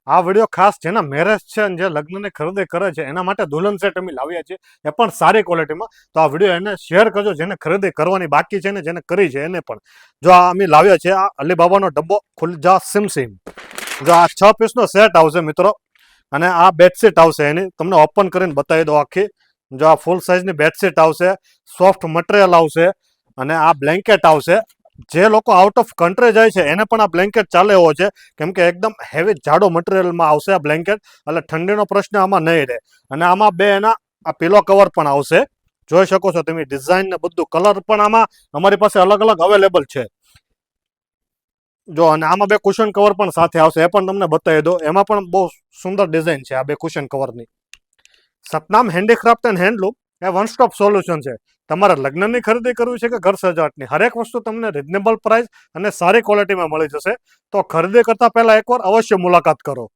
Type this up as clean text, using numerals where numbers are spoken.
આ વિડીયો ખાસ જેના મેરેજ છે અને જે લગ્નની ખરીદી કરે છે એના માટે દુલ્હન સેટ અમે લાવ્યા છે, એ પણ સારી ક્વોલિટીમાં. તો આ વિડીયો એને શેર કરજો જેને ખરીદી કરવાની બાકી છે ને જેને કરી છે એને પણ. જો આ અમે લાવ્યા છે આ અલીબાબાનો ડબ્બો ખુલજા સિમ સિમ. જો આ 6 પીસનો સેટ આવશે મિત્રો, અને આ બેડશીટ આવશે એની, તમને ઓપન કરીને બતાવી દો આખી. જો આ ફૂલ સાઇઝની બેડશીટ આવશે, સોફ્ટ મટીરિયલ આવશે, અને આ બ્લેન્કેટ આવશે. જે લોકો આઉટ ઓફ કન્ટ્રી જાય છે એને પણ આ બ્લેન્કેટ ચાલે એવો છે, કેમ કે એકદમ હેવી જાડો મટીરિયલમાં આવશે આ બ્લેન્કેટ, એટલે ઠંડીનો પ્રશ્ન આમાં નહીં રહે. અને આમાં બે એના આ પિલો કવર પણ આવશે, જોઈ શકો છો તમે ડિઝાઇન ને બધું. કલર પણ આમાં અમારી પાસે અલગ અલગ અવેલેબલ છે. જો અને આમાં બે કુશન કવર પણ સાથે આવશે, એ પણ તમને બતાવી દો. એમાં પણ બહુ સુંદર ડિઝાઇન છે આ બે કુશન કવરની. સતનામ હેન્ડીક્રાફ્ટ એન્ડ હેન્ડલૂમ એ વન સ્ટોપ સોલ્યુશન છે. તમારે લગ્નની ખરીદી કરવી છે કે ઘર સજાવટની, હરેક વસ્તુ તમને રિઝનેબલ પ્રાઇસ અને સારી ક્વોલિટીમાં મળી જશે. તો ખરીદી કરતા પહેલા એકવાર અવશ્ય મુલાકાત કરો.